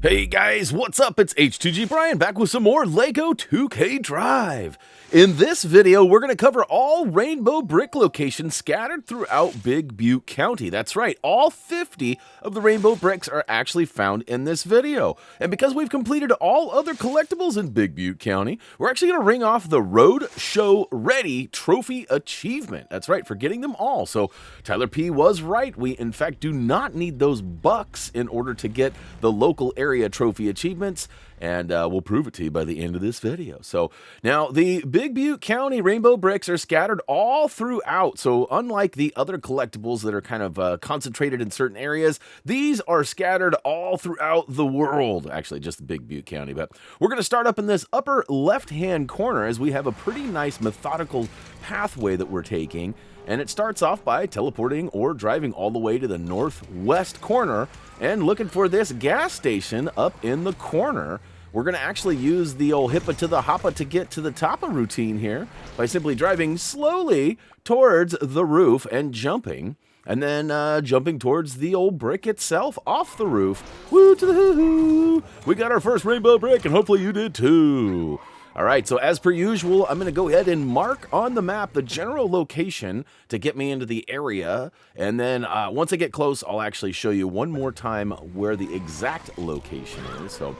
Hey guys, what's up? It's HTG Brian back with some more LEGO 2K Drive. In this video, we're going to cover all rainbow brick locations scattered throughout Big Butte County. That's right, all 50 of the rainbow bricks are actually found in this video. And because we've completed all other collectibles in Big Butte County, we're actually going to ring off the Road Show Ready Trophy Achievement. That's right, for getting them all. So Tyler P was right. We, in fact, do not need those bucks in order to get the local area trophy achievements, and we'll prove it to you by the end of this video. So now the Big Butte County rainbow bricks are scattered all throughout. So unlike the other collectibles that are kind of concentrated in certain areas, these are scattered all throughout the world. Actually, just the Big Butte County. But we're going to start up in this upper left-hand corner as we have a pretty nice methodical pathway that we're taking. And it starts off by teleporting or driving all the way to the northwest corner and looking for this gas station up in the corner. We're going to actually use the old hippa to the hoppa to get to the top of routine here by simply driving slowly towards the roof and jumping. And then jumping towards the old brick itself off the roof. Woo to the hoo-hoo! We got our first rainbow brick, and hopefully you did too. All right, so as per usual, I'm going to go ahead and mark on the map the general location to get me into the area. And then once I get close, I'll actually show you one more time where the exact location is. So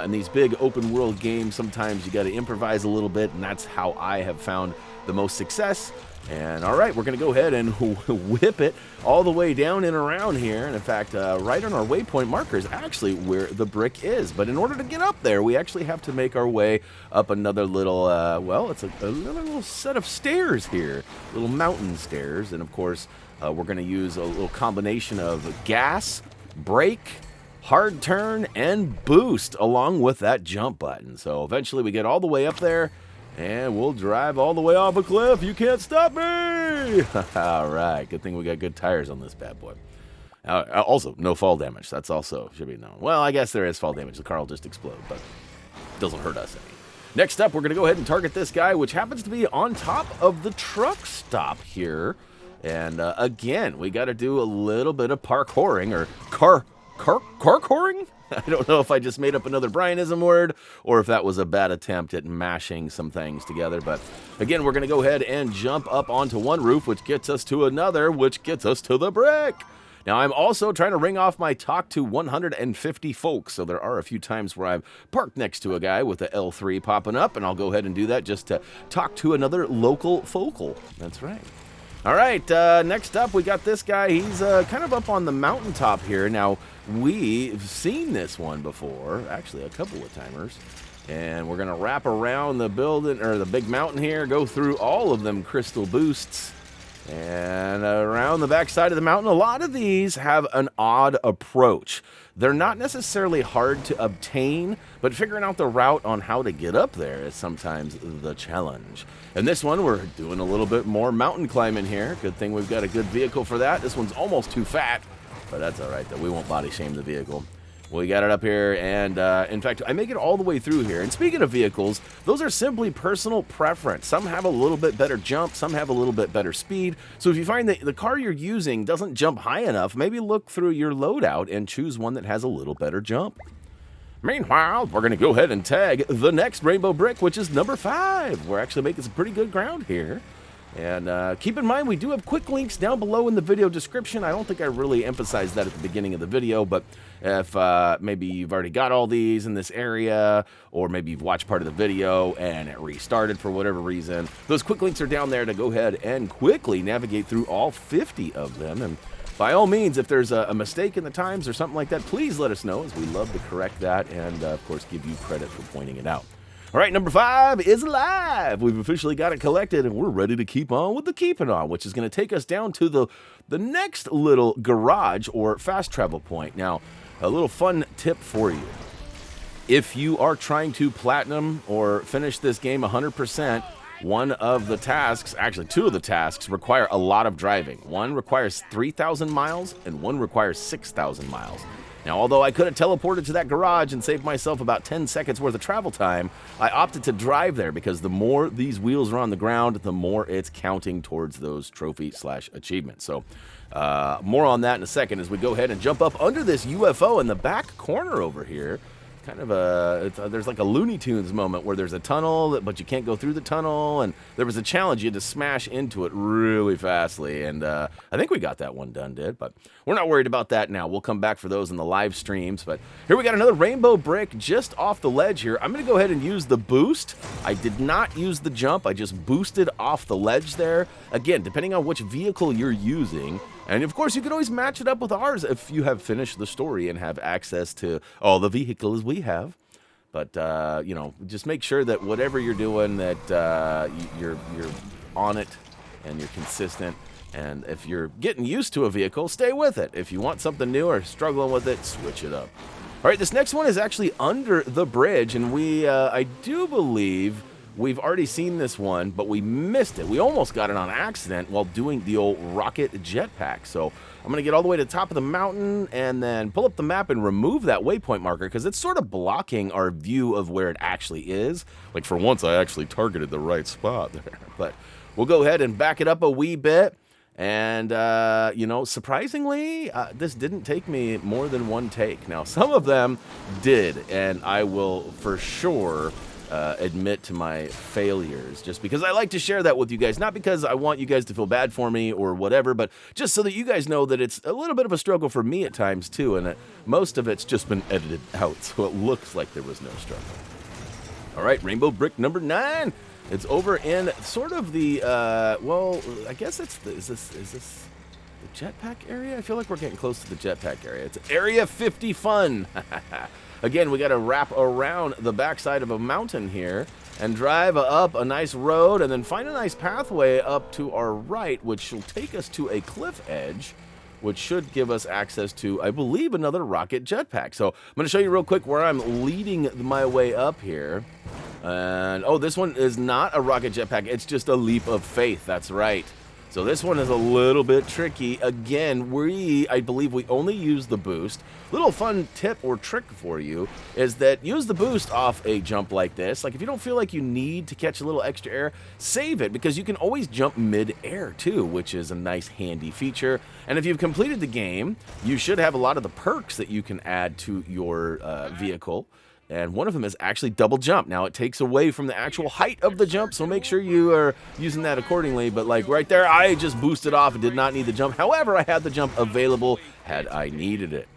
in these big open world games, sometimes you got to improvise a little bit, and that's how I have found the most success. And all right, we're going to go ahead and whip it all the way down and around here. And in fact, right on our waypoint marker is actually where the brick is. But in order to get up there, we actually have to make our way up another little, well, it's another little set of stairs here, little mountain stairs. And of course, we're going to use a little combination of gas, brake, hard turn, and boost along with that jump button. So eventually we get all the way up there. And we'll drive all the way off a cliff. You can't stop me! All right, good thing we got good tires on this bad boy. Also, no fall damage. That's also should be known. Well, I guess there is fall damage. The car will just explode, but it doesn't hurt us any. Next up, we're going to go ahead and target this guy, which happens to be on top of the truck stop here. And again, we got to do a little bit of parkouring, or carkouring? I don't know if I just made up another Brianism word or if that was a bad attempt at mashing some things together. But again, we're going to go ahead and jump up onto one roof, which gets us to another, which gets us to the brick. Now, I'm also trying to ring off my talk to 150 folks. So there are a few times where I've parked next to a guy with a L3 popping up, and I'll go ahead and do that just to talk to another local focal. That's right. All right, next up, we got this guy. He's kind of up on the mountaintop here. Now, we've seen this one before, actually a couple of timers. And we're going to wrap around the building, or the big mountain here, go through all of them crystal boosts. And around the back side of the mountain, a lot of these have an odd approach. They're not necessarily hard to obtain, but figuring out the route on how to get up there is sometimes the challenge. And this one, we're doing a little bit more mountain climbing here. Good thing we've got a good vehicle for that. This one's almost too fat, but that's all right, though. We won't body shame the vehicle. We got it up here, and in fact, I make it all the way through here. And speaking of vehicles, those are simply personal preference. Some have a little bit better jump, some have a little bit better speed. So if you find that the car you're using doesn't jump high enough, maybe look through your loadout and choose one that has a little better jump. Meanwhile, we're going to go ahead and tag the next rainbow brick, which is number 5. We're actually making some pretty good ground here. And keep in mind, we do have quick links down below in the video description. I don't think I really emphasized that at the beginning of the video, but if maybe you've already got all these in this area, or maybe you've watched part of the video and it restarted for whatever reason, those quick links are down there to go ahead and quickly navigate through all 50 of them. And by all means, if there's a mistake in the times or something like that, please let us know, as we love to correct that and, of course, give you credit for pointing it out. All right, number 5 is live. We've officially got it collected, and we're ready to keep on with the keeping on, which is going to take us down to the next little garage or fast travel point. Now, a little fun tip for you. If you are trying to platinum or finish this game 100%, one of the tasks, actually 2 of the tasks, require a lot of driving. One requires 3,000 miles, and one requires 6,000 miles. Now, although I could have teleported to that garage and saved myself about 10 seconds worth of travel time, I opted to drive there because the more these wheels are on the ground, the more it's counting towards those trophy/achievements. So, more on that in a second as we go ahead and jump up under this UFO in the back corner over here. Kind of there's like a Looney Tunes moment where there's a tunnel, but you can't go through the tunnel, and there was a challenge. You had to smash into it really fastly, and I think we got that one done, but we're not worried about that now. We'll come back for those in the live streams, but here we got another rainbow brick just off the ledge here. I'm going to go ahead and use the boost. I did not use the jump. I just boosted off the ledge there. Again, depending on which vehicle you're using, and of course, you can always match it up with ours if you have finished the story and have access to all the vehicles we have. But, you know, just make sure that whatever you're doing, that you're on it and you're consistent. And if you're getting used to a vehicle, stay with it. If you want something new or struggling with it, switch it up. All right, this next one is actually under the bridge, and I do believe we've already seen this one, but we missed it. We almost got it on accident while doing the old rocket jetpack. So I'm going to get all the way to the top of the mountain and then pull up the map and remove that waypoint marker because it's sort of blocking our view of where it actually is. Like, for once, I actually targeted the right spot there. But we'll go ahead and back it up a wee bit. And, you know, surprisingly, this didn't take me more than one take. Now, some of them did, and I will for sure admit to my failures, just because I like to share that with you guys, not because I want you guys to feel bad for me or whatever, but just so that you guys know that it's a little bit of a struggle for me at times too, and most of it's just been edited out, so it looks like there was no struggle. All right, rainbow brick number 9. It's over in sort of the well, I guess it's is this the jetpack area? I feel like we're getting close to the jetpack area. It's Area 50 fun. Again, we got to wrap around the backside of a mountain here and drive up a nice road and then find a nice pathway up to our right, which will take us to a cliff edge, which should give us access to, I believe, another rocket jetpack. So I'm going to show you real quick where I'm leading my way up here. And, oh, this one is not a rocket jetpack. It's just a leap of faith. That's right. So this one is a little bit tricky. Again, I believe we only use the boost. Little fun tip or trick for you is that use the boost off a jump like this. Like, if you don't feel like you need to catch a little extra air, save it, because you can always jump mid-air too, which is a nice handy feature. And if you've completed the game, you should have a lot of the perks that you can add to your vehicle. And one of them is actually double jump. Now, it takes away from the actual height of the jump, so make sure you are using that accordingly. But like right there, I just boosted off and did not need the jump. However, I had the jump available had I needed it.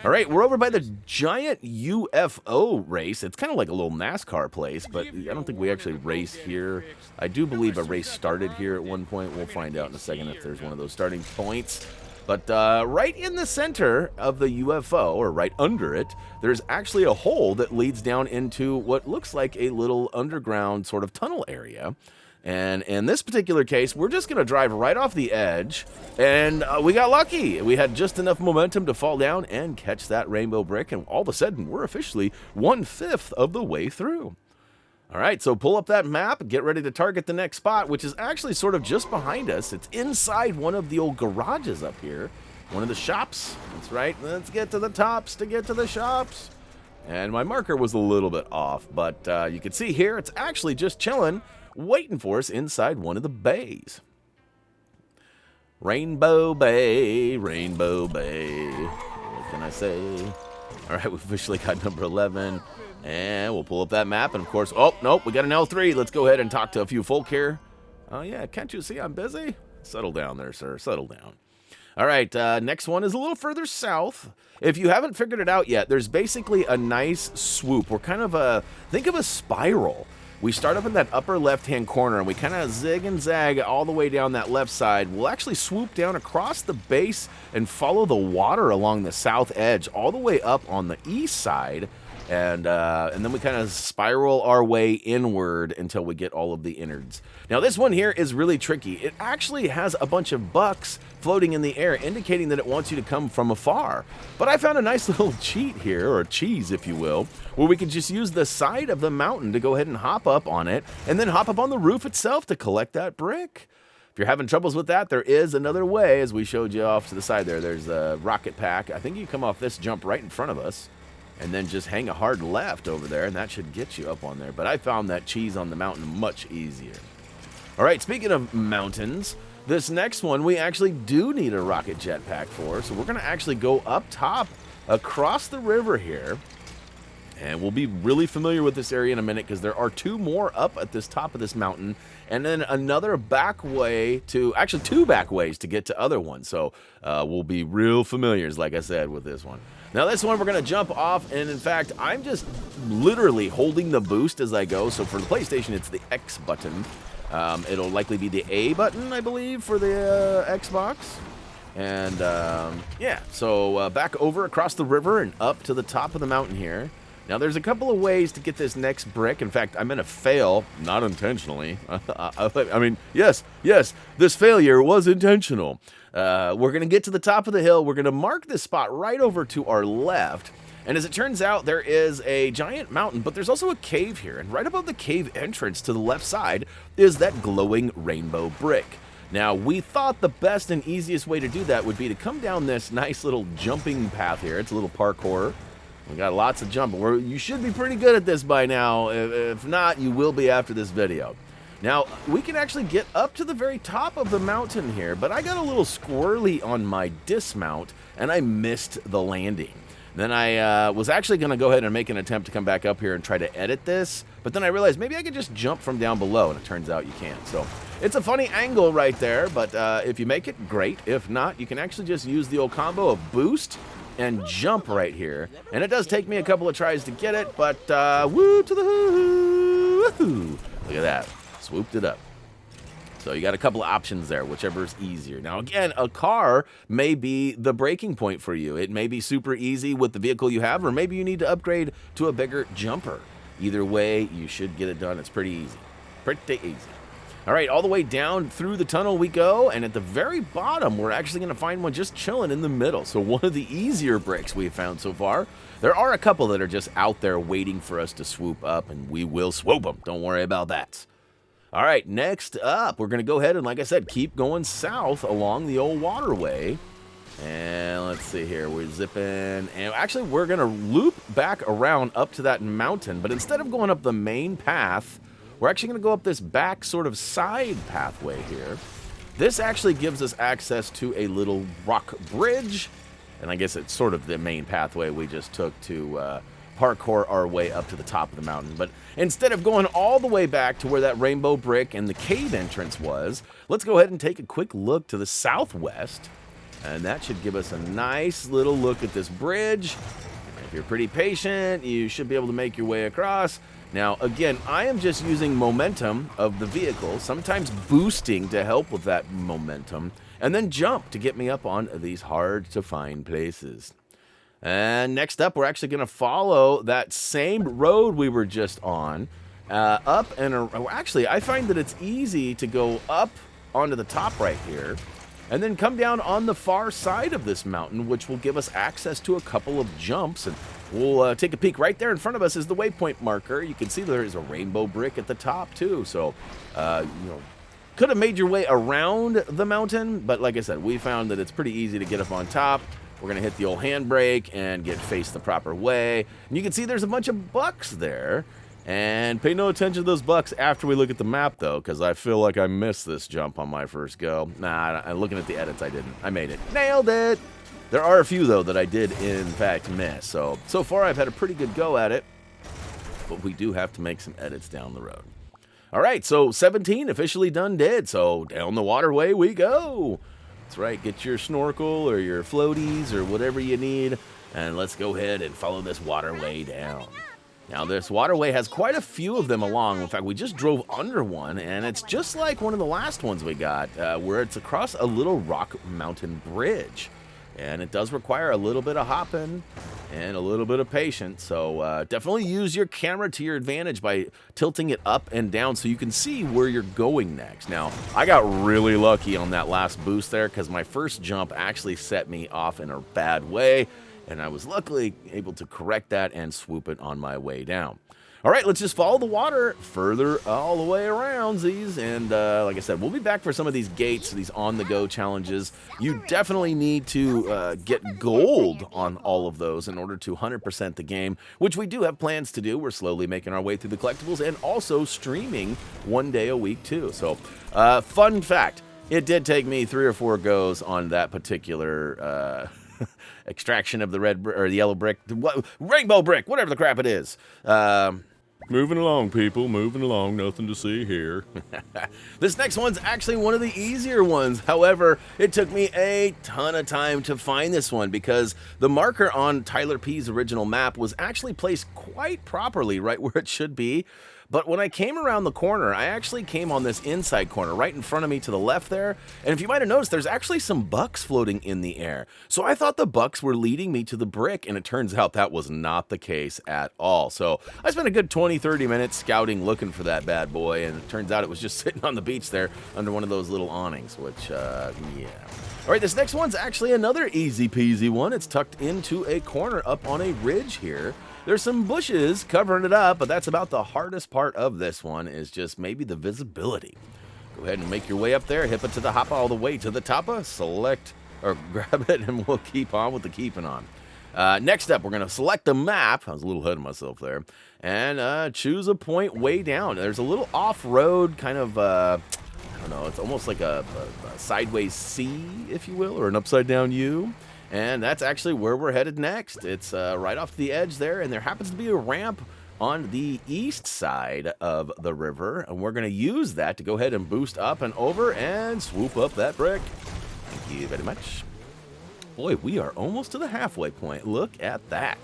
All right, we're over by the giant UFO race. It's kind of like a little NASCAR place, but I don't think we actually race here. I do believe a race started here at one point. We'll find out in a second if there's one of those starting points. But right in the center of the UFO, or right under it, there's actually a hole that leads down into what looks like a little underground sort of tunnel area. And in this particular case, we're just going to drive right off the edge, and we got lucky. We had just enough momentum to fall down and catch that rainbow brick, and all of a sudden, we're officially 1/5 of the way through. All right, so pull up that map, get ready to target the next spot, which is actually sort of just behind us. It's inside one of the old garages up here, one of the shops. That's right, let's get to the tops to get to the shops. And my marker was a little bit off, but you can see here, it's actually just chilling, waiting for us inside one of the bays. Rainbow Bay, Rainbow Bay, what can I say? All right, we've officially got number 11. And we'll pull up that map, and of course, oh, nope, we got an L3. Let's go ahead and talk to a few folk here. Oh, yeah, can't you see I'm busy? Settle down there, sir, settle down. All right, next one is a little further south. If you haven't figured it out yet, there's basically a nice swoop. We're kind of think of a spiral. We start up in that upper left-hand corner, and we kind of zig and zag all the way down that left side. We'll actually swoop down across the base and follow the water along the south edge all the way up on the east side. And then we kind of spiral our way inward until we get all of the innards. Now, this one here is really tricky. It actually has a bunch of bucks floating in the air, indicating that it wants you to come from afar. But I found a nice little cheat here, or cheese, if you will, where we could just use the side of the mountain to go ahead and hop up on it, and then hop up on the roof itself to collect that brick. If you're having troubles with that, there is another way, as we showed you off to the side there. There's a rocket pack. I think you come off this jump right in front of us, and then just hang a hard left over there, and that should get you up on there. But I found that cheese on the mountain much easier. All right, speaking of mountains, this next one we actually do need a rocket jetpack for, so we're going to actually go up top across the river here. And we'll be really familiar with this area in a minute because there are 2 more up at this top of this mountain, and then another back way to, actually 2 back ways to get to other ones. So we'll be real familiars, like I said, with this one. Now this one we're going to jump off, and in fact, I'm just literally holding the boost as I go. So for the PlayStation, it's the X button. It'll likely be the A button, I believe, for the Xbox. And yeah, so back over across the river and up to the top of the mountain here. Now, there's a couple of ways to get this next brick. In fact, I'm going to fail, not intentionally. I mean, yes, this failure was intentional. We're going to get to the top of the hill. We're going to mark this spot right over to our left. And as it turns out, there is a giant mountain, but there's also a cave here. And right above the cave entrance to the left side is that glowing rainbow brick. Now, we thought the best and easiest way to do that would be to come down this nice little jumping path here. It's a little parkour. We got lots of jumping. You should be pretty good at this by now. If not, you will be after this video. Now, we can actually get up to the very top of the mountain here, but I got a little squirrely on my dismount, and I missed the landing. Then I was actually going to go ahead and make an attempt to come back up here and try to edit this, but then I realized maybe I could just jump from down below, and it turns out you can't. So it's a funny angle right there, but if you make it, great. If not, you can actually just use the old combo of boost and jump right here. And it does take me a couple of tries to get it, but woo to the hoo! Look at that. Swooped it up. So you got a couple of options there, whichever is easier. Now, again, a car may be the breaking point for you. It may be super easy with the vehicle you have, or maybe you need to upgrade to a bigger jumper. Either way, you should get it done. It's pretty easy. Pretty easy. All right, all the way down through the tunnel we go, and at the very bottom, we're actually going to find one just chilling in the middle. So one of the easier bricks we've found so far. There are a couple that are just out there waiting for us to swoop up, and we will swoop them. Don't worry about that. All right, next up, we're going to go ahead and, like I said, keep going south along the old waterway. And let's see here, we're zipping, and actually we're going to loop back around up to that mountain, but instead of going up the main path, we're actually going to go up this back sort of side pathway here. This actually gives us access to a little rock bridge, and I guess it's sort of the main pathway we just took to parkour our way up to the top of the mountain. But instead of going all the way back to where that rainbow brick and the cave entrance was, let's go ahead and take a quick look to the southwest, and that should give us a nice little look at this bridge. If you're pretty patient, you should be able to make your way across. Now, again, I am just using momentum of the vehicle, sometimes boosting to help with that momentum, and then jump to get me up on these hard-to-find places. And next up, we're actually going to follow that same road we were just on, up and actually, I find that it's easy to go up onto the top right here, and then come down on the far side of this mountain, which will give us access to a couple of jumps. And we'll take a peek. Right there in front of us is the waypoint marker. You can see there is a rainbow brick at the top too. So, could have made your way around the mountain, but like I said, we found that it's pretty easy to get up on top. We're going to hit the old handbrake and get faced the proper way. And you can see there's a bunch of bucks there. And pay no attention to those bucks after we look at the map, though, because I feel like I missed this jump on my first go. Nah, looking at the edits, I didn't. I made it. Nailed it! There are a few, though, that I did, in fact, miss. So far, I've had a pretty good go at it. But we do have to make some edits down the road. All right, so 17 officially done dead. So down the waterway we go. That's right. Get your snorkel or your floaties or whatever you need. And let's go ahead and follow this waterway down. Now, this waterway has quite a few of them along. In fact, we just drove under one, and it's just like one of the last ones we got, where it's across a little rock mountain bridge. And it does require a little bit of hopping and a little bit of patience. So definitely use your camera to your advantage by tilting it up and down so you can see where you're going next. Now, I got really lucky on that last boost there because my first jump actually set me off in a bad way. And I was luckily able to correct that and swoop it on my way down. All right, let's just follow the water further all the way around these. And like I said, we'll be back for some of these gates, these on-the-go challenges. You definitely need to get gold on all of those in order to 100% the game, which we do have plans to do. We're slowly making our way through the collectibles and also streaming 1 day a week too. So fun fact, it did take me 3 or 4 goes on that particular extraction of the red or the yellow brick, rainbow brick, whatever the crap it is. Moving along, people. Moving along. Nothing to see here. This next one's actually one of the easier ones. However, it took me a ton of time to find this one because the marker on Tyler P's original map was actually placed quite properly right where it should be. But when I came around the corner, I actually came on this inside corner right in front of me to the left there. And if you might have noticed, there's actually some bucks floating in the air. So I thought the bucks were leading me to the brick, and it turns out that was not the case at all. So I spent a good 20-30 minutes scouting, looking for that bad boy, and it turns out it was just sitting on the beach there under one of those little awnings, which, yeah. All right, this next one's actually another easy peasy one. It's tucked into a corner up on a ridge here. There's some bushes covering it up, but that's about the hardest part of this one is just maybe the visibility. Go ahead and make your way up there, hip it to the hoppa all the way to the toppa, select or grab it, and we'll keep on with the keeping on. Next up, we're going to select the map. I was a little ahead of myself there. And choose a point way down. There's a little off-road kind of, I don't know, it's almost like a sideways C, if you will, or an upside-down U. And that's actually where we're headed next. It's right off the edge there, and there happens to be a ramp on the east side of the river, and we're going to use that to go ahead and boost up and over and swoop up that brick. Thank you very much. Boy, we are almost to the halfway point. Look at that.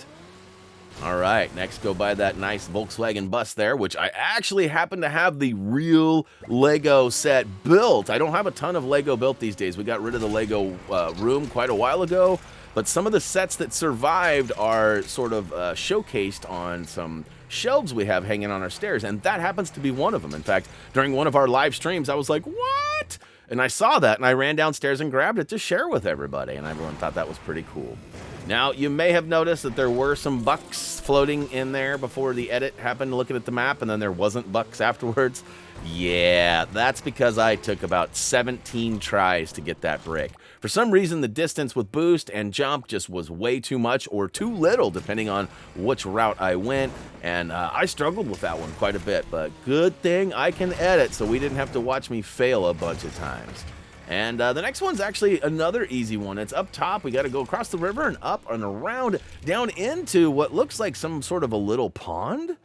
All right, next go by that nice Volkswagen bus there, which I actually happen to have the real Lego set built. I don't have a ton of Lego built these days. We got rid of the Lego room quite a while ago, but some of the sets that survived are sort of showcased on some shelves we have hanging on our stairs, and that happens to be one of them. In fact, during one of our live streams, I was like, what? And I saw that, and I ran downstairs and grabbed it to share with everybody, and everyone thought that was pretty cool. Now, you may have noticed that there were some bucks floating in there before the edit happened, looking at the map, and then there wasn't bucks afterwards. Yeah, that's because I took about 17 tries to get that brick. For some reason, the distance with boost and jump just was way too much or too little, depending on which route I went, and I struggled with that one quite a bit, but good thing I can edit, so we didn't have to watch me fail a bunch of times. And the next one's actually another easy one. It's up top. We got to go across the river and up and around down into what looks like some sort of a little pond.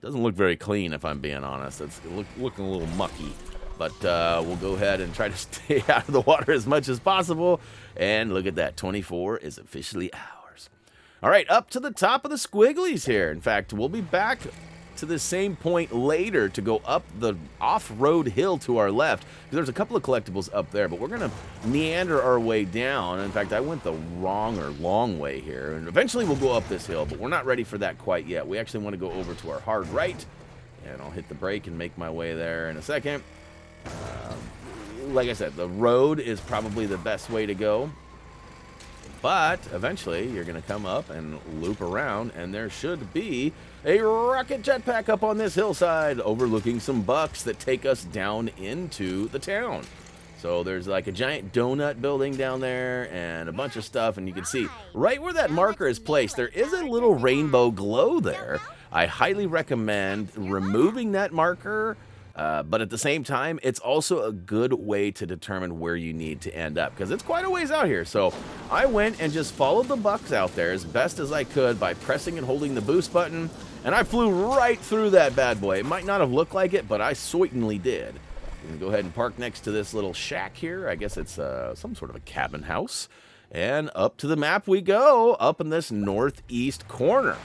Doesn't look very clean, if I'm being honest. It's looking a little mucky. But we'll go ahead and try to stay out of the water as much as possible. And look at that. 24 is officially ours. All right, up to the top of the squigglies here. In fact, we'll be back to the same point later to go up the off-road hill to our left. There's a couple of collectibles up there, but we're going to meander our way down. In fact, I went the wrong or long way here, and eventually we'll go up this hill, but we're not ready for that quite yet. We actually want to go over to our hard right, and I'll hit the brake and make my way there in a second. Like I said, the road is probably the best way to go. But eventually, you're going to come up and loop around, and there should be a rocket jetpack up on this hillside overlooking some bucks that take us down into the town. So there's like a giant donut building down there and a bunch of stuff, and you can see right where that marker is placed, there is a little rainbow glow there. I highly recommend removing that marker. But at the same time, it's also a good way to determine where you need to end up, because it's quite a ways out here. So I went and just followed the bucks out there as best as I could by pressing and holding the boost button, and I flew right through that bad boy. It might not have looked like it, but I certainly did. I'm going to go ahead and park next to this little shack here. I guess it's some sort of a cabin house. And up to the map we go, up in this northeast corner.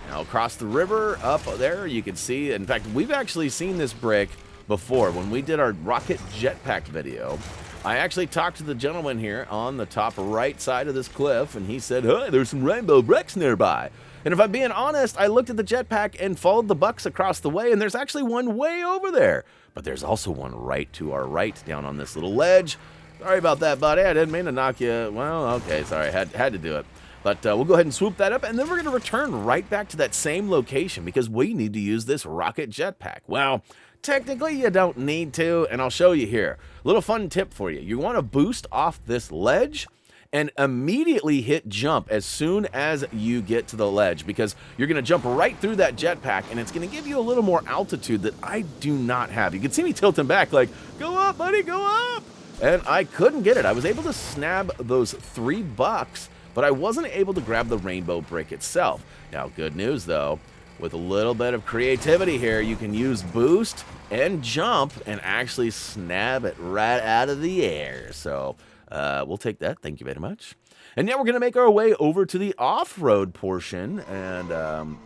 Now, across the river, up there, you can see, in fact, we've actually seen this brick before. When we did our rocket jetpack video, I actually talked to the gentleman here on the top right side of this cliff, and he said, hey, there's some rainbow bricks nearby. And if I'm being honest, I looked at the jetpack and followed the bucks across the way, and there's actually one way over there. But there's also one right to our right down on this little ledge. Sorry about that, buddy. I didn't mean to knock you. Well, okay, sorry. Had to do it. But we'll go ahead and swoop that up, and then we're going to return right back to that same location because we need to use this rocket jetpack. Well, technically you don't need to, and I'll show you here. Little fun tip for you. You want to boost off this ledge and immediately hit jump as soon as you get to the ledge because you're going to jump right through that jetpack, and it's going to give you a little more altitude that I do not have. You can see me tilting back like, go up, buddy, go up. And I couldn't get it. I was able to snab those $3, but I wasn't able to grab the rainbow brick itself. Now, good news, though. With a little bit of creativity here, you can use boost and jump and actually snab it right out of the air. So we'll take that. Thank you very much. And now we're going to make our way over to the off-road portion and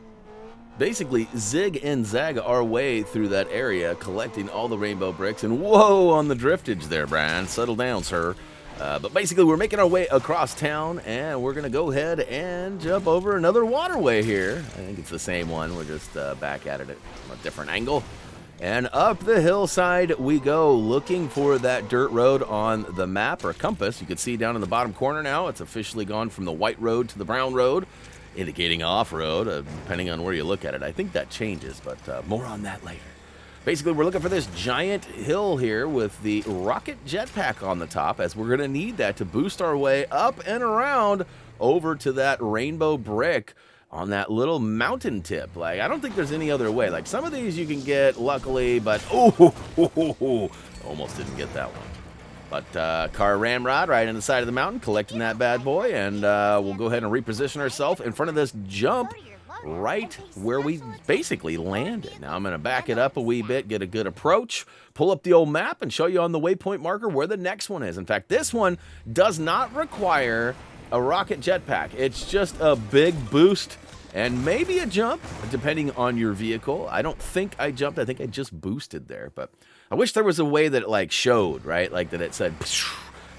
basically zig and zag our way through that area, collecting all the rainbow bricks. And whoa on the driftage there, Brian. Settle down, sir. But basically, we're making our way across town, and we're going to go ahead and jump over another waterway here. I think it's the same one. We're just back at it from a different angle. And up the hillside we go, looking for that dirt road on the map or compass. You can see down in the bottom corner now, it's officially gone from the white road to the brown road, indicating off-road, depending on where you look at it. I think that changes, but more on that later. Basically, we're looking for this giant hill here with the rocket jetpack on the top, as we're going to need that to boost our way up and around over to that rainbow brick on that little mountain tip. Like, I don't think there's any other way. Like, some of these you can get, luckily, but almost didn't get that one. But car ramrod right in the side of the mountain, collecting that bad boy, and we'll go ahead and reposition ourselves in front of this jump right where we basically landed. Now I'm going to back it up a wee bit, get a good approach, pull up the old map, and show you on the waypoint marker where the next one is. In fact, this one does not require a rocket jetpack. It's just a big boost and maybe a jump, depending on your vehicle. I don't think I jumped. I think I just boosted there, but I wish there was a way that it like showed, right? Like that it said,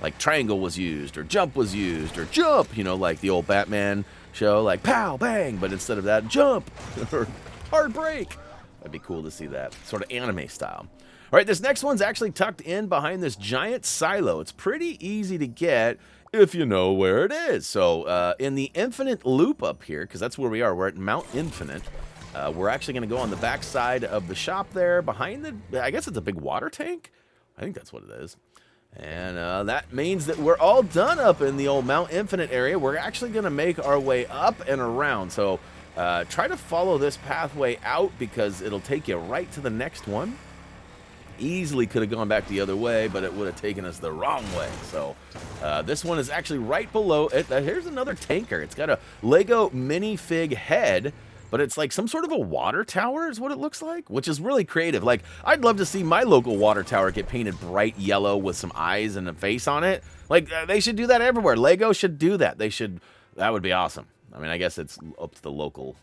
like triangle was used, or jump was used, or jump, you know, like the old Batman show, like pow, bang, but instead of that, jump, or hard break. That'd be cool to see that, sort of anime style. All right, this next one's actually tucked in behind this giant silo. It's pretty easy to get if you know where it is. So in the Infinite Loop up here, because that's where we are, we're at Mount Infinite, we're actually going to go on the back side of the shop there, behind the, I guess it's a big water tank? I think that's what it is. And that means that we're all done up in the old Mount Infinite area. We're actually going to make our way up and around. So try to follow this pathway out because it'll take you right to the next one. Easily could have gone back the other way, but it would have taken us the wrong way. So this one is actually right below it. Here's another tanker. It's got a Lego minifig head, but it's like some sort of a water tower is what it looks like, which is really creative. Like, I'd love to see my local water tower get painted bright yellow with some eyes and a face on it. Like, they should do that everywhere. Lego should do that. That would be awesome. I mean, I guess it's up to the local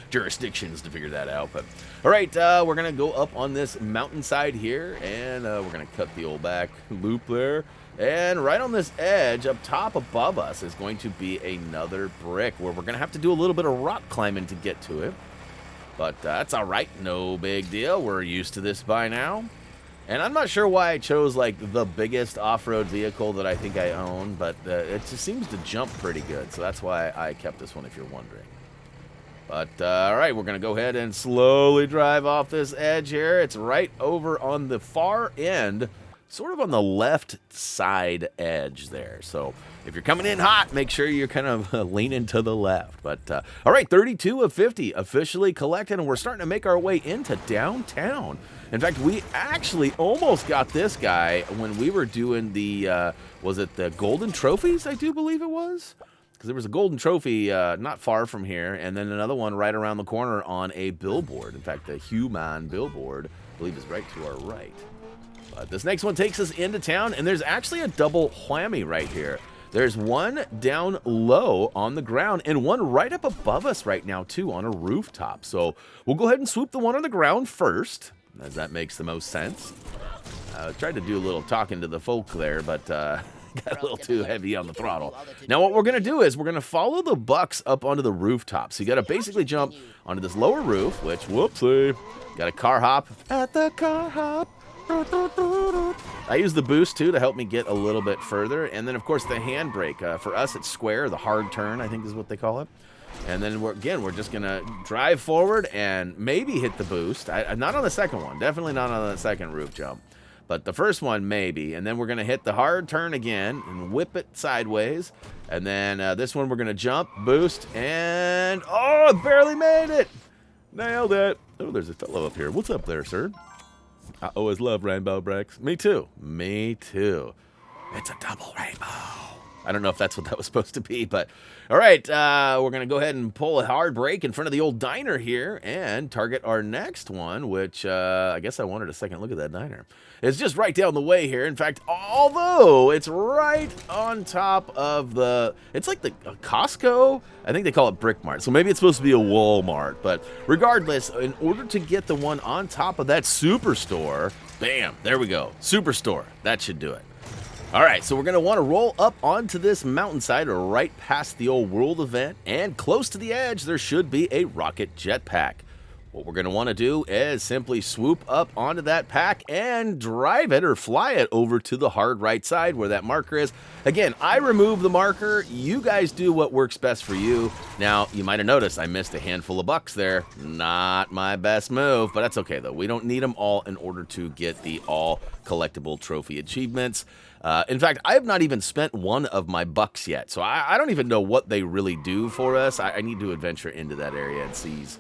jurisdictions to figure that out. But all right, we're going to go up on this mountainside here, and we're going to cut the old back loop there. And right on this edge up top above us is going to be another brick where we're going to have to do a little bit of rock climbing to get to it. But that's all right. No big deal. We're used to this by now. And I'm not sure why I chose like the biggest off-road vehicle that I think I own, but it just seems to jump pretty good. So that's why I kept this one, if you're wondering. But all right, we're going to go ahead and slowly drive off this edge here. It's right over on the far end, sort of on the left side edge there. So if you're coming in hot, make sure you're kind of leaning to the left. But all right, 32 of 50 officially collected, and we're starting to make our way into downtown. In fact, we actually almost got this guy when we were doing the, was it the Golden Trophies, I do believe it was? Because there was a Golden Trophy not far from here, and then another one right around the corner on a billboard. In fact, the human billboard, I believe, is right to our right. But this next one takes us into town, and there's actually a double whammy right here. There's one down low on the ground and one right up above us right now, too, on a rooftop. So we'll go ahead and swoop the one on the ground first, as that makes the most sense. Tried to do a little talking to the folk there, but got a little too heavy on the throttle. Now what we're going to do is we're going to follow the bucks up onto the rooftop. So you got to basically jump onto this lower roof, which, whoopsie, got a car hop at the car hop. I use the boost, too, to help me get a little bit further. And then, of course, the handbrake. For us, it's square, the hard turn, I think is what they call it. And then, we're just going to drive forward and maybe hit the boost. Not on the second one. Definitely not on the second roof jump. But the first one, maybe. And then we're going to hit the hard turn again and whip it sideways. And then this one, we're going to jump, boost, and... oh, I barely made it! Nailed it. Oh, there's a fellow up here. What's up there, sir? I always love rainbow bricks. Me too. Me too. It's a double rainbow. I don't know if that's what that was supposed to be, but... all right, we're going to go ahead and pull a hard brake in front of the old diner here and target our next one, which I guess I wanted a second look at that diner. It's just right down the way here. In fact, although it's right on top of the... it's like the Costco. I think they call it Brick Mart, so maybe it's supposed to be a Walmart. But regardless, in order to get the one on top of that Superstore, bam, there we go. Superstore. That should do it. All right, so we're going to want to roll up onto this mountainside right past the old world event, and close to the edge, there should be a rocket jetpack. What we're going to want to do is simply swoop up onto that pack and drive it or fly it over to the hard right side where that marker is. Again, I remove the marker. You guys do what works best for you. Now, you might have noticed I missed a handful of bucks there. Not my best move, but that's okay, though. We don't need them all in order to get the all collectible trophy achievements. In fact, I have not even spent one of my bucks yet, so I don't even know what they really do for us. I need to adventure into that area and seize.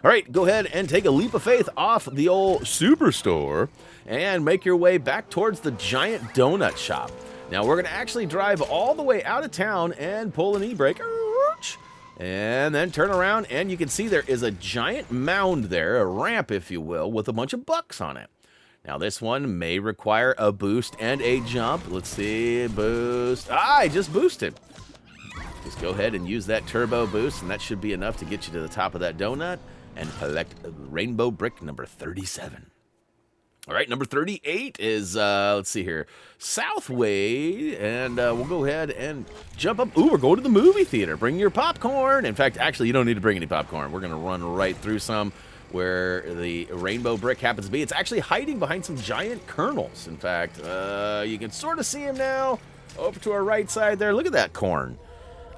All right, go ahead and take a leap of faith off the old Superstore and make your way back towards the giant donut shop. Now, we're going to actually drive all the way out of town and pull an e-brake. And then turn around, and you can see there is a giant mound there, a ramp, if you will, with a bunch of bucks on it. Now, this one may require a boost and a jump. Let's see, boost. I just boosted. Just go ahead and use that turbo boost, and that should be enough to get you to the top of that donut and collect rainbow brick number 37. All right, number 38 is, let's see here, Southway, and we'll go ahead and jump up. Ooh, we're going to the movie theater. Bring your popcorn. In fact, actually, you don't need to bring any popcorn. We're going to run right through some where the rainbow brick happens to be. It's actually hiding behind some giant kernels. In fact, you can sort of see him now over to our right side there. Look at that corn.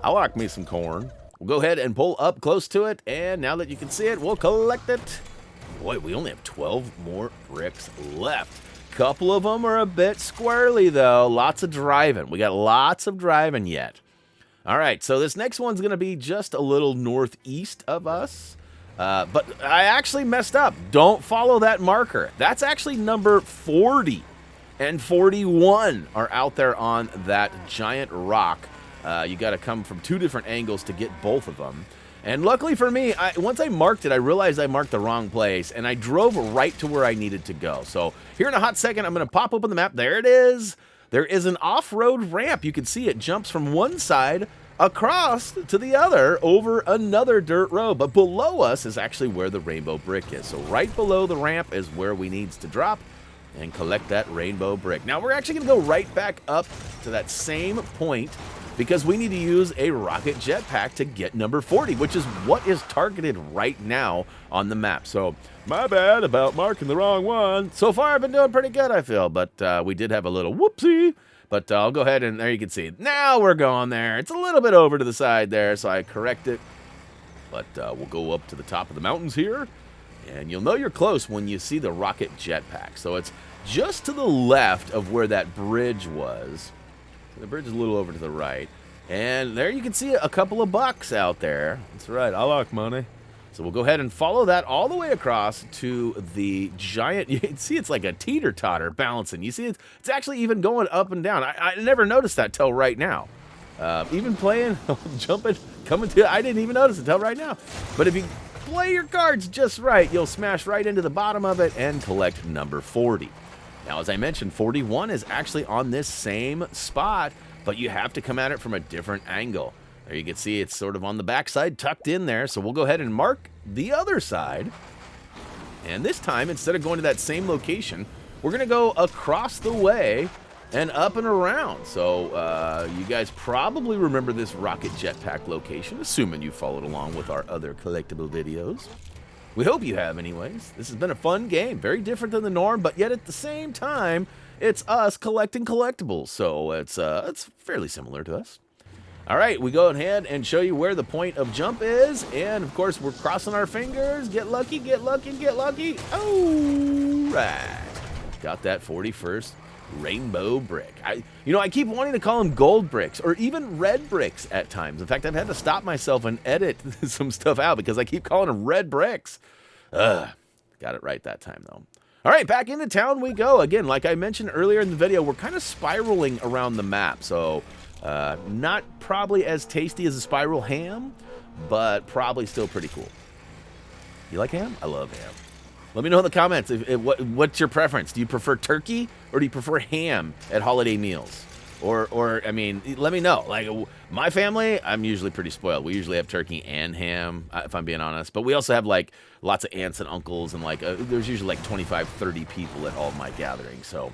I like me some corn. We'll go ahead and pull up close to it, and now that you can see it, we'll collect it. Boy, we only have 12 more bricks left. Couple of them are a bit squirrely, though. Lots of driving. We got lots of driving yet. All right, so this next one's going to be just a little northeast of us. But I actually messed up. Don't follow that marker. That's actually number 40 and 41 are out there on that giant rock. You got to come from two different angles to get both of them. And luckily for me, once I marked it, I realized I marked the wrong place, and I drove right to where I needed to go. So here in a hot second, I'm going to pop open the map. There it is. There is an off-road ramp. You can see it jumps from one side across to the other over another dirt road. But below us is actually where the rainbow brick is. So right below the ramp is where we need to drop and collect that rainbow brick. Now, we're actually going to go right back up to that same point because we need to use a rocket jetpack to get number 40, which is what is targeted right now on the map. So, my bad about marking the wrong one. So far, I've been doing pretty good, I feel, but we did have a little whoopsie. But I'll go ahead and there you can see. Now we're going there. It's a little bit over to the side there, so I correct it. But we'll go up to the top of the mountains here, and you'll know you're close when you see the rocket jetpack. So it's just to the left of where that bridge was. The bridge is a little over to the right. And there you can see a couple of bucks out there. That's right, I like money. So we'll go ahead and follow that all the way across to the giant. You can see it's like a teeter-totter balancing. You see it's actually even going up and down. I never noticed that till right now. Even playing, jumping, coming to, I didn't even notice it till right now. But if you play your cards just right, you'll smash right into the bottom of it and collect number 40. Now, as I mentioned, 41 is actually on this same spot, but you have to come at it from a different angle. There you can see it's sort of on the backside, tucked in there. So we'll go ahead and mark the other side. And this time, instead of going to that same location, we're going to go across the way and up and around. So you guys probably remember this rocket jetpack location, assuming you followed along with our other collectible videos. We hope you have anyways. This has been a fun game. Very different than the norm, but yet at the same time, it's us collecting collectibles. So it's fairly similar to us. All right, we go ahead and show you where the point of jump is. And, of course, we're crossing our fingers. Get lucky, get lucky, get lucky. All right. Got that 41st rainbow brick. I keep wanting to call them gold bricks or even red bricks at times. In fact, I've had to stop myself and edit some stuff out because I keep calling them red bricks. Got it right that time, though. All right, back into town we go. Again, like I mentioned earlier in the video, we're kind of spiraling around the map. So not probably as tasty as a spiral ham, but probably still pretty cool. You like ham? I love ham. Let me know in the comments what's your preference. Do you prefer turkey or do you prefer ham at holiday meals? Or I mean, let me know. Like my family, I'm usually pretty spoiled. We usually have turkey and ham, if I'm being honest. But we also have like lots of aunts and uncles, and like there's usually like 25, 30 people at all my gatherings. So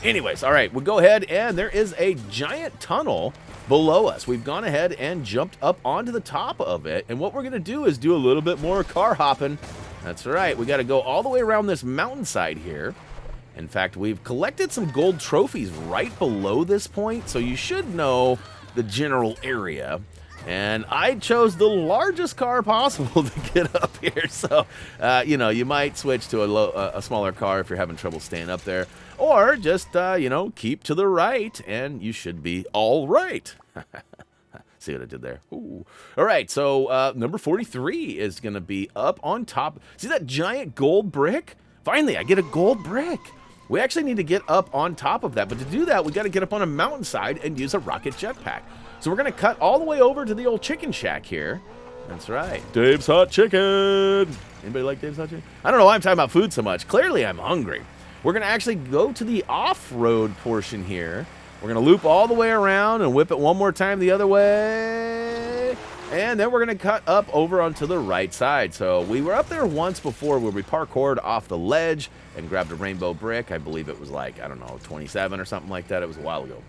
anyways, all right, we'll go ahead, and there is a giant tunnel below us. We've gone ahead and jumped up onto the top of it, and what we're going to do is do a little bit more car hopping. That's right, we got to go all the way around this mountainside here. In fact, we've collected some gold trophies right below this point, so you should know the general area. And I chose the largest car possible to get up here, so, you might switch to a smaller car if you're having trouble staying up there. Or just, keep to the right, and you should be all right. See what I did there? Ooh. All right, so number 43 is going to be up on top. See that giant gold brick? Finally, I get a gold brick. We actually need to get up on top of that, but to do that, we got to get up on a mountainside and use a rocket jetpack. So we're going to cut all the way over to the old chicken shack here. That's right. Dave's Hot Chicken. Anybody like Dave's Hot Chicken? I don't know why I'm talking about food so much. Clearly, I'm hungry. We're going to actually go to the off-road portion here. We're going to loop all the way around and whip it one more time the other way. And then we're going to cut up over onto the right side. So we were up there once before where we parkoured off the ledge and grabbed a rainbow brick. I believe it was like, I don't know, 27 or something like that. It was a while ago.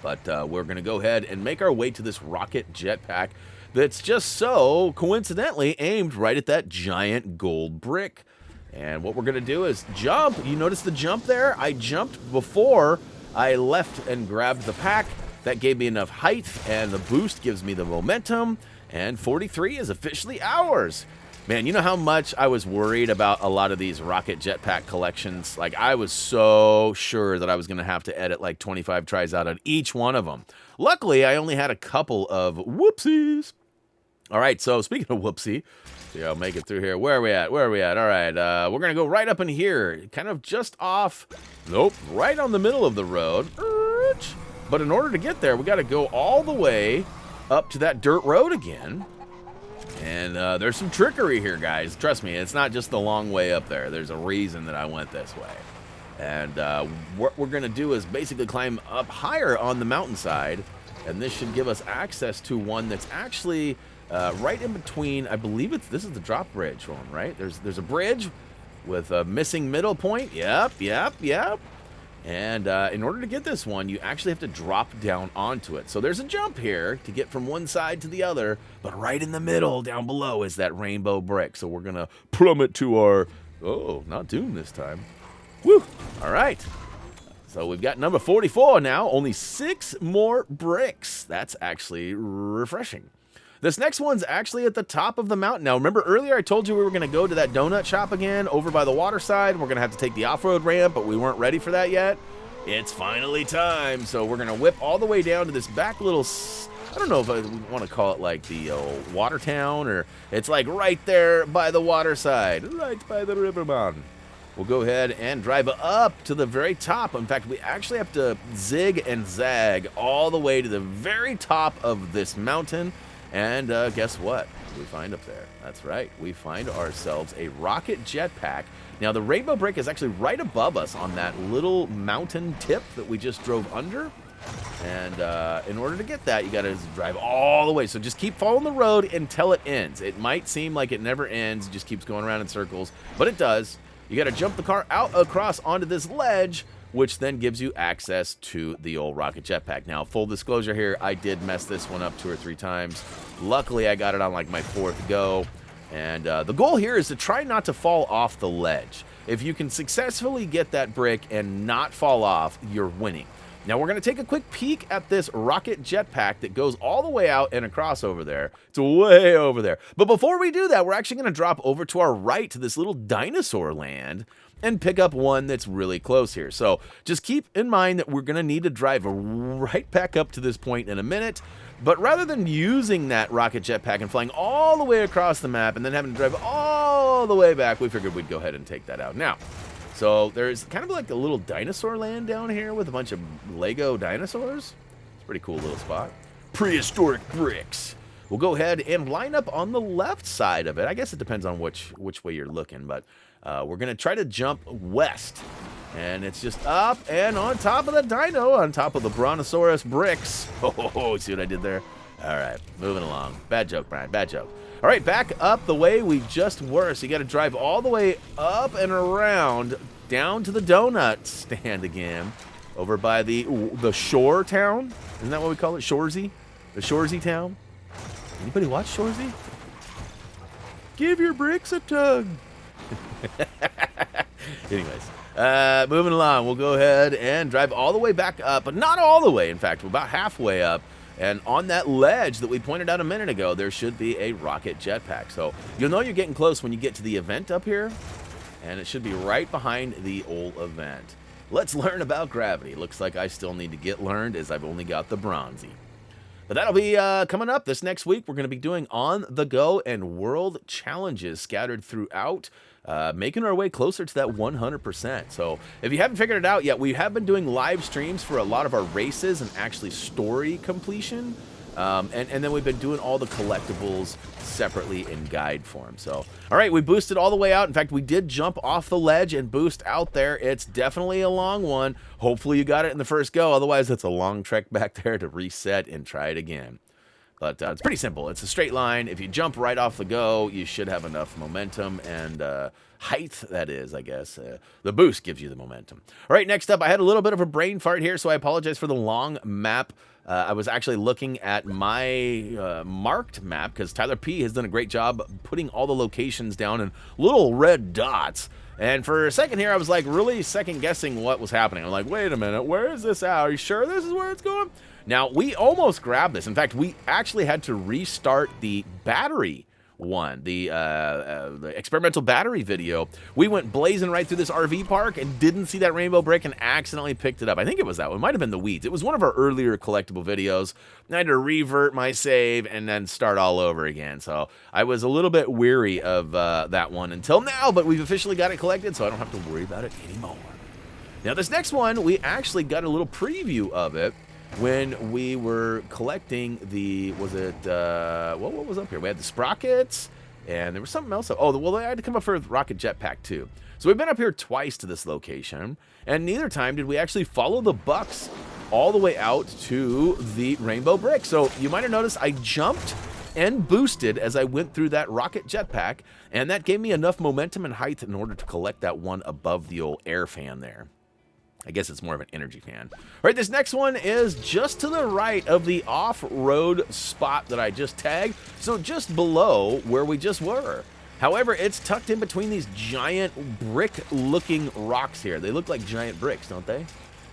But we're going to go ahead and make our way to this rocket jetpack that's just so coincidentally aimed right at that giant gold brick. And what we're going to do is jump. You notice the jump there? I jumped before I left and grabbed the pack. That gave me enough height, and the boost gives me the momentum, and 43 is officially ours. Man, you know how much I was worried about a lot of these rocket jetpack collections? Like, I was so sure that I was going to have to edit like 25 tries out on each one of them. Luckily, I only had a couple of whoopsies. All right, so speaking of whoopsie, see, I'll make it through here. Where are we at? Where are we at? All right, we're going to go right up in here, kind of just off, nope, right on the middle of the road. But in order to get there, we got to go all the way up to that dirt road again. And there's some trickery here, guys. Trust me, it's not just the long way up there. There's a reason that I went this way. And what we're going to do is basically climb up higher on the mountainside. And this should give us access to one that's actually right in between. I believe this is the drop bridge one, right? There's a bridge with a missing middle point. Yep. And in order to get this one, you actually have to drop down onto it. So there's a jump here to get from one side to the other, but right in the middle down below is that rainbow brick. So we're going to plummet to our, oh, not doom this time. Woo! All right. So we've got number 44 now, only 6 more bricks. That's actually refreshing. This next one's actually at the top of the mountain. Now, remember earlier I told you we were going to go to that donut shop again over by the water side. We're going to have to take the off-road ramp, but we weren't ready for that yet. It's finally time. So we're going to whip all the way down to this back little, I don't know if I want to call it like the water town, or it's like right there by the water side, right by the riverman. We'll go ahead and drive up to the very top. In fact, we actually have to zig and zag all the way to the very top of this mountain. And guess what? We find up there. That's right. We find ourselves a rocket jetpack. Now, the rainbow brick is actually right above us on that little mountain tip that we just drove under. And in order to get that, you got to drive all the way. So just keep following the road until it ends. It might seem like it never ends. It just keeps going around in circles, but it does. You got to jump the car out across onto this ledge, which then gives you access to the old rocket jetpack. Now, full disclosure here, I did mess this one up 2 or 3 times. Luckily, I got it on like my 4th go. And the goal here is to try not to fall off the ledge. If you can successfully get that brick and not fall off, you're winning. Now we're going to take a quick peek at this rocket jetpack that goes all the way out and across over there. It's way over there. But before we do that, we're actually going to drop over to our right to this little dinosaur land and pick up one that's really close here. So just keep in mind that we're going to need to drive right back up to this point in a minute. But rather than using that rocket jetpack and flying all the way across the map and then having to drive all the way back, we figured we'd go ahead and take that out. Now, so there's kind of like a little dinosaur land down here with a bunch of Lego dinosaurs. It's a pretty cool little spot. Prehistoric bricks. We'll go ahead and line up on the left side of it. I guess it depends on which way you're looking, but we're going to try to jump west. And it's just up and on top of the dino, on top of the brontosaurus bricks. Oh, see what I did there? All right, moving along. Bad joke, Brian, bad joke. All right, back up the way we just were. So you got to drive all the way up and around down to the donut stand again, over by the shore town. Isn't that what we call it? Shoresy? The Shoresy town? Anybody watch Shoresy? Give your bricks a tug. Anyways, moving along, we'll go ahead and drive all the way back up, but not all the way. In fact, we're about halfway up. And on that ledge that we pointed out a minute ago, there should be a rocket jetpack. So you'll know you're getting close when you get to the event up here. And it should be right behind the old event. Let's learn about gravity. Looks like I still need to get learned as I've only got the bronzy. But that'll be coming up this next week. We're going to be doing on-the-go and world challenges scattered throughout, making our way closer to that 100%. So if you haven't figured it out yet, we have been doing live streams for a lot of our races and actually story completion. And then we've been doing all the collectibles separately in guide form. So, all right, we boosted all the way out. In fact, we did jump off the ledge and boost out there. It's definitely a long one. Hopefully you got it in the first go. Otherwise, it's a long trek back there to reset and try it again. But it's pretty simple. It's a straight line. If you jump right off the go, you should have enough momentum and height, that is, I guess. The boost gives you the momentum. All right, next up, I had a little bit of a brain fart here, so I apologize for the long map. I was actually looking at my marked map because Tyler P has done a great job putting all the locations down in little red dots. And for a second here, I was like really second guessing what was happening. I'm like, wait a minute, where is this at? Are you sure this is where it's going? Now, we almost grabbed this. In fact, we actually had to restart the battery one, the experimental battery video. We went blazing right through this RV park and didn't see that rainbow brick and accidentally picked it up. I think it was that one. It might have been the weeds. It was one of our earlier collectible videos. I had to revert my save and then start all over again. So I was a little bit weary of that one until now, but we've officially got it collected, so I don't have to worry about it anymore. Now, this next one, we actually got a little preview of it when we were collecting the, was it, what was up here? We had the sprockets, and there was something else. Oh, well, I had to come up for rocket jetpack, too. So we've been up here twice to this location, and neither time did we actually follow the bucks all the way out to the rainbow brick. So you might have noticed I jumped and boosted as I went through that rocket jetpack, and that gave me enough momentum and height in order to collect that one above the old air fan there. I guess it's more of an energy fan. All right, this next one is just to the right of the off-road spot that I just tagged, so just below where we just were. However, it's tucked in between these giant brick-looking rocks here. They look like giant bricks, don't they?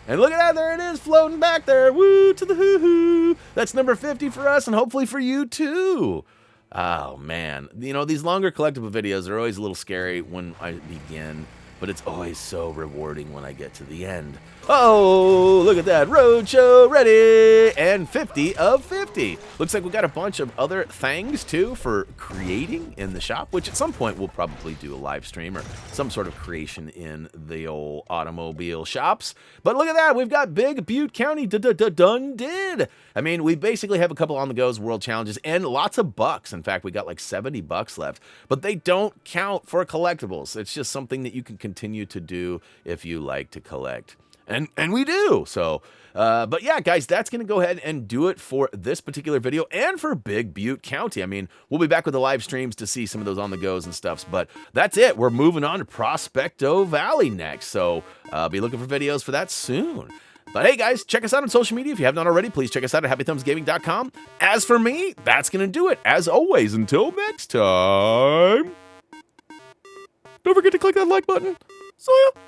And look at that, there it is, floating back there. Woo, to the hoo-hoo. That's number 50 for us, and hopefully for you, too. Oh, man. You know, these longer collectible videos are always a little scary when I begin, but it's always so rewarding when I get to the end. Oh, look at that. Roadshow ready. And 50 of 50. Looks like we got a bunch of other things, too, for creating in the shop, which at some point we'll probably do a live stream or some sort of creation in the old automobile shops. But look at that. We've got Big Butte County done did. I mean, we basically have a couple on the goes world challenges and lots of bucks. In fact, we got like 70 bucks left, but they don't count for collectibles. It's just something that you can continue to do if you like to collect. And we do. So, but yeah, guys, that's going to go ahead and do it for this particular video and for Big Butte County. I mean, we'll be back with the live streams to see some of those on the goes and stuffs, but that's it. We're moving on to Prospecto Valley next. So, be looking for videos for that soon. But hey, guys, check us out on social media. If you have not already, please check us out at HappyThumbsGaming.com. As for me, that's going to do it. As always, until next time, don't forget to click that like button. See ya.